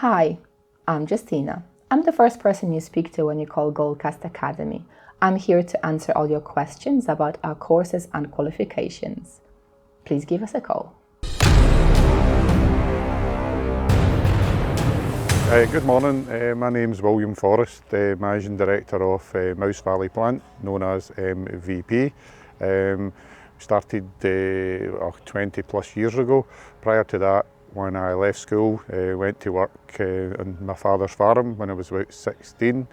Hi, I'm Justina. I'm the first person you speak to when you call Goldcast Academy. I'm here to answer all your questions about our courses and qualifications. Please give us a call. Good morning, my name's William Forrest, Managing Director of Mouse Valley Plant, known as MVP. Started 20 plus years ago. Prior to that, when I left school, went to work on my father's farm when I was about 16.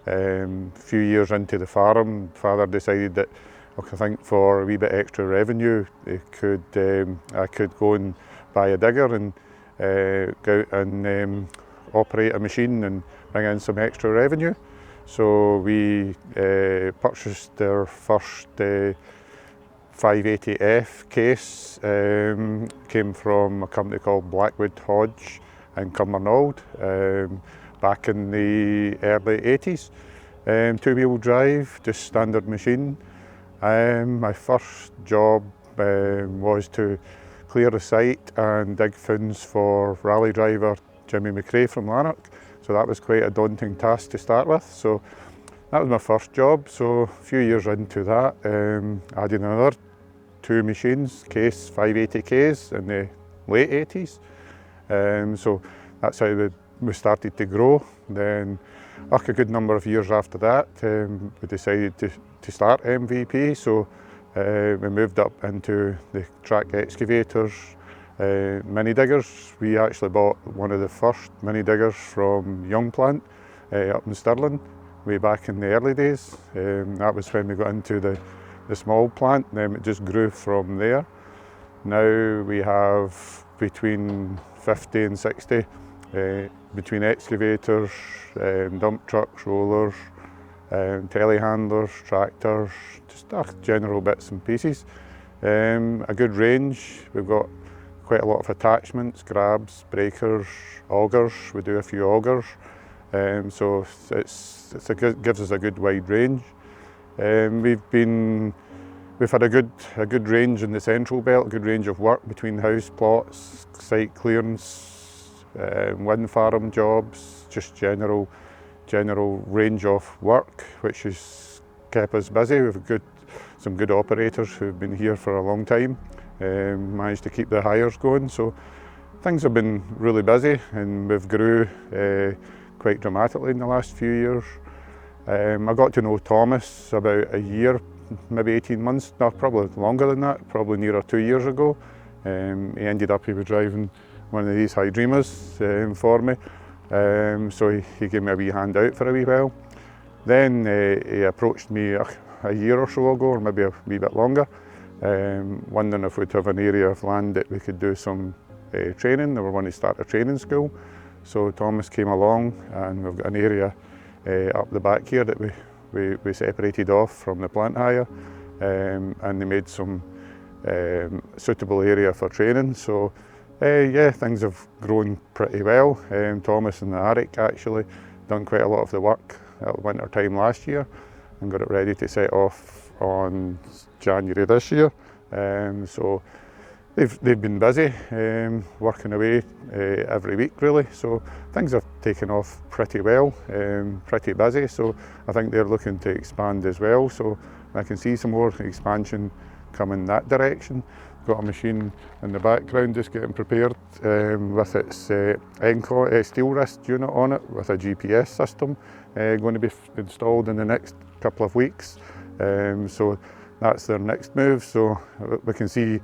A few years into the farm, father decided that I think for a wee bit extra revenue, I could go and buy a digger and go out and operate a machine and bring in some extra revenue. So we purchased our first 580F case, came from a company called Blackwood Hodge in Cumbernauld back in the early 80s. Two-wheel drive, just standard machine. My first job was to clear the site and dig fins for rally driver Jimmy McRae from Lanark. So that was quite a daunting task to start with. So that was my first job. So a few years into that, added another two machines, case 580Ks in the late 80s. So that's how we started to grow. Then a good number of years after that, we decided to start MVP. So we moved up into the track excavators, mini diggers. We actually bought one of the first mini diggers from Young Plant up in Stirling way back in the early days. That was when we got into the small plant, then it just grew from there. Now we have between 50 and 60 between excavators, dump trucks, rollers, telehandlers, tractors, just general bits and pieces. A good range. We've got quite a lot of attachments, grabs, breakers, augers. We do a few augers, so it gives us a good wide range. We've had a good range in the central belt, a good range of work between house plots, site clearance, wind farm jobs, just general range of work, which has kept us busy. We've got some good operators who've been here for a long time, managed to keep the hires going. So things have been really busy, and we've grew quite dramatically in the last few years. I got to know Thomas about a year, maybe 18 months, no, probably longer than that, probably nearer 2 years ago. He was driving one of these high dreamers for me, so he gave me a wee hand out for a wee while. Then he approached me a year or so ago, or maybe a wee bit longer, wondering if we'd have an area of land that we could do some training. They were wanting to start a training school. So Thomas came along, and we've got an area up the back here that we separated off from the plant hire, and they made some suitable area for training. So yeah, things have grown pretty well. Thomas and the Lanark actually done quite a lot of the work at winter time last year and got it ready to set off on January this year. So they've been busy, working away every week really. So things have taken off pretty well, pretty busy. So I think they're looking to expand as well. So I can see some more expansion coming that direction. Got a machine in the background just getting prepared with its steel wrist unit on it with a GPS system going to be installed in the next couple of weeks. So that's their next move. So we can see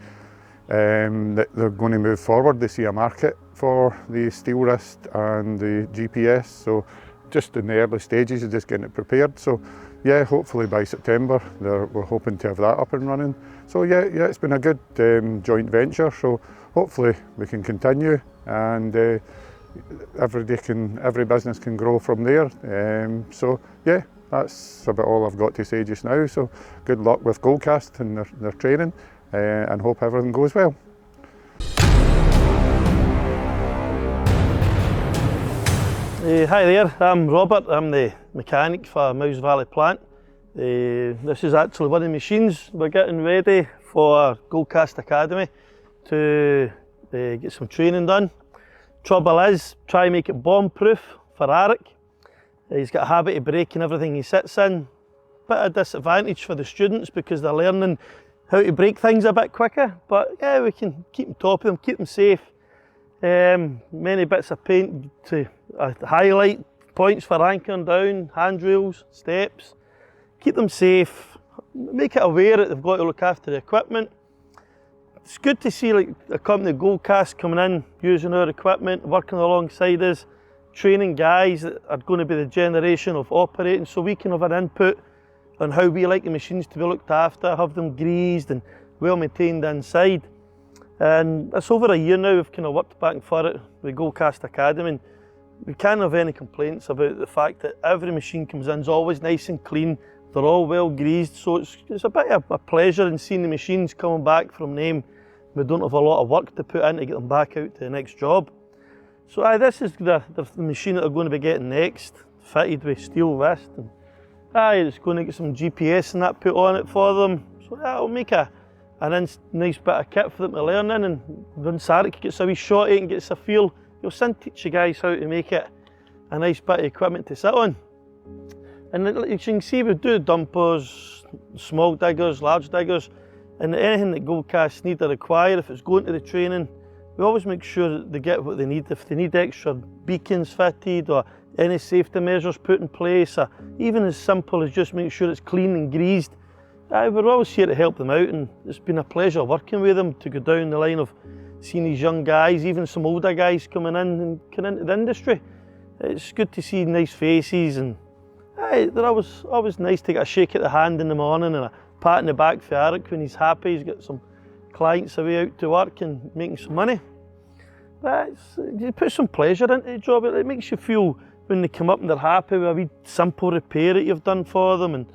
that they're going to move forward. They see a market for the steel wrist and the GPS. So just in the early stages of just getting it prepared. So yeah, hopefully by September we're hoping to have that up and running. So yeah, it's been a good joint venture. So hopefully we can continue, and every business can grow from there. So yeah, that's about all I've got to say just now. So good luck with Goldcast and their training, and hope everything goes well. Hi there, I'm Robert. I'm the mechanic for Mouse Valley Plant. This is actually one of the machines we're getting ready for Goldcast Academy to get some training done. Trouble is, try and make it bomb-proof for Arik. He's got a habit of breaking everything he sits in. Bit of disadvantage for the students because they're learning how to break things a bit quicker, but yeah, we can keep on top of them, keep them safe. Many bits of paint to highlight points for anchoring down, handrails, steps. Keep them safe, make it aware that they've got to look after the equipment. It's good to see like a company, Goldcast, coming in, using our equipment, working alongside us, training guys that are going to be the generation of operating, so we can have an input on how we like the machines to be looked after, have them greased and well maintained inside. And it's over a year now we've kind of worked back and forth with Goldcast Academy, and we can't have any complaints about the fact that every machine comes in is always nice and clean, they're all well greased, so it's a bit of a pleasure in seeing the machines coming back from them. We don't have a lot of work to put in to get them back out to the next job. So this is the machine that they're going to be getting next, fitted with steel vest. And it's going to get some GPS and that put on it for them. So it'll make a nice bit of kit for them to learn in, and once Arik gets a wee shot at it and gets a feel, he'll soon teach you guys how to make it a nice bit of equipment to sit on. And as you can see, we do dumpers, small diggers, large diggers, and anything that Goldcast need or require, if it's going to the training, we always make sure that they get what they need. If they need extra beacons fitted or any safety measures put in place, or even as simple as just make sure it's clean and greased, we're always here to help them out, and it's been a pleasure working with them to go down the line of seeing these young guys, even some older guys coming in and coming into the industry. It's good to see nice faces, and they're always nice to get a shake at the hand in the morning and a pat in the back for Arik when he's happy, he's got some clients away out to work and making some money. It puts some pleasure into the job. It makes you feel when they come up and they're happy with a wee simple repair that you've done for them. And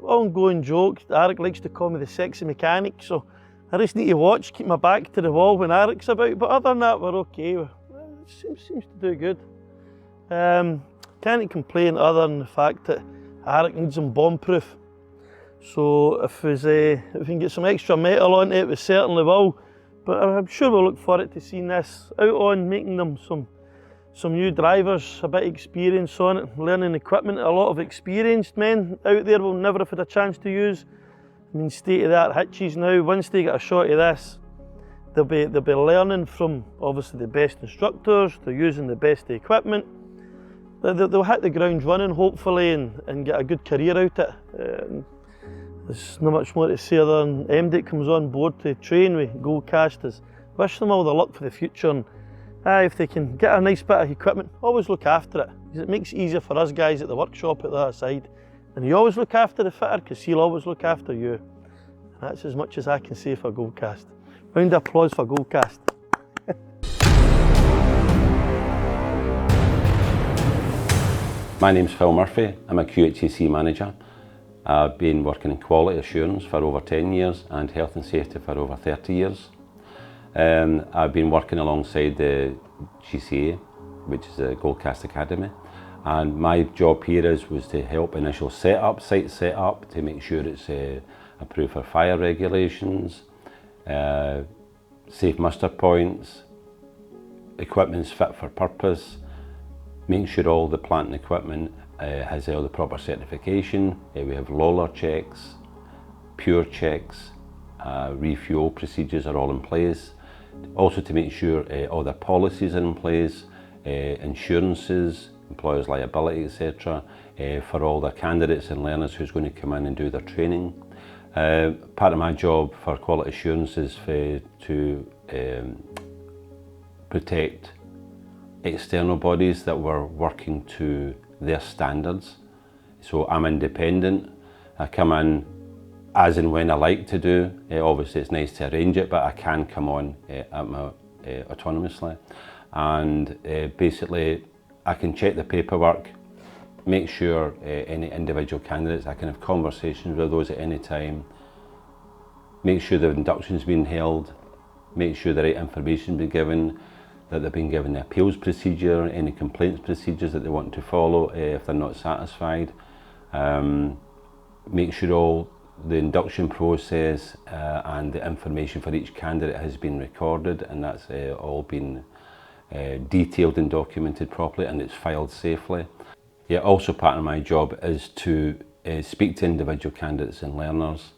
ongoing joke, Arik likes to call me the sexy mechanic, so I just need to watch, keep my back to the wall when Arik's about, but other than that we're okay. It seems to do good. Can't complain other than the fact that Arik needs them bomb-proof. So if we can get some extra metal on it, we certainly will. But I'm sure we'll look forward to seeing this out on, making them some new drivers, a bit of experience on it, learning equipment. A lot of experienced men out there will never have had a chance to use. I mean, state-of-the-art hitches now. Once they get a shot of this, they'll be learning from obviously the best instructors. They're using the best equipment. They'll hit the ground running hopefully and get a good career out of it. There's not much more to say other than MD comes on board to train with Goldcast. Wish them all the luck for the future, and if they can get a nice bit of equipment, always look after it, because it makes it easier for us guys at the workshop at the other side. And you always look after the fitter, because he'll always look after you. And that's as much as I can say for Goldcast. Round of applause for Goldcast. My name's Phil Murphy. I'm a QHAC manager. I've been working in quality assurance for over 10 years and health and safety for over 30 years. I've been working alongside the GCA, which is the Goldcast Academy, and my job here was to help initial setup, site setup, to make sure it's approved for fire regulations, safe muster points, equipment's fit for purpose, making sure all the plant and equipment has all the proper certification. We have Lola checks, pure checks, refuel procedures are all in place. Also to make sure all the policies are in place, insurances, employers' liability, etc. For all the candidates and learners who's going to come in and do their training. Part of my job for quality assurance is to protect external bodies that were working to their standards. So I'm independent. I come in as and when I like to do. Obviously it's nice to arrange it, but I can come on autonomously. And basically I can check the paperwork, make sure any individual candidates, I can have conversations with those at any time, make sure the induction's been held, make sure the right information been given, that they've been given the appeals procedure, any complaints procedures that they want to follow if they're not satisfied. Make sure all the induction process and the information for each candidate has been recorded, and that's all been detailed and documented properly, and it's filed safely. Yeah, also part of my job is to speak to individual candidates and learners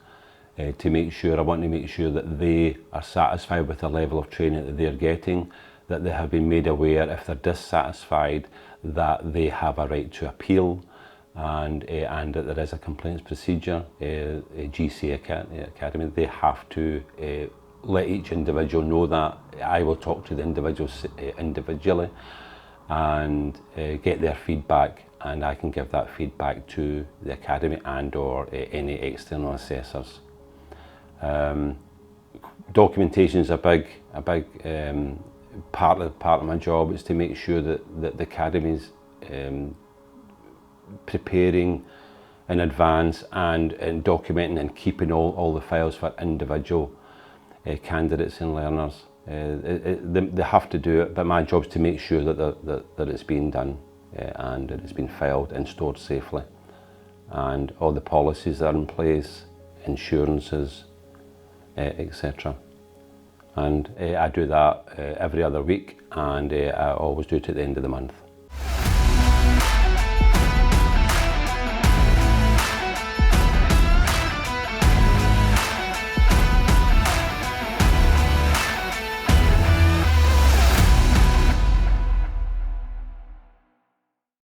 to make sure, I want to make sure that they are satisfied with the level of training that they're getting, that they have been made aware if they're dissatisfied that they have a right to appeal, and that there is a complaints procedure. GC Academy, they have to let each individual know that. I will talk to the individuals individually and get their feedback, and I can give that feedback to the Academy and or any external assessors. Documentation is a big part of my job, is to make sure that the Academy's preparing in advance and documenting and keeping all the files for individual candidates and learners. They have to do it, but my job is to make sure that it's being done and that it's been filed and stored safely, and all the policies that are in place, insurances, etc. And I do that every other week, and I always do it at the end of the month.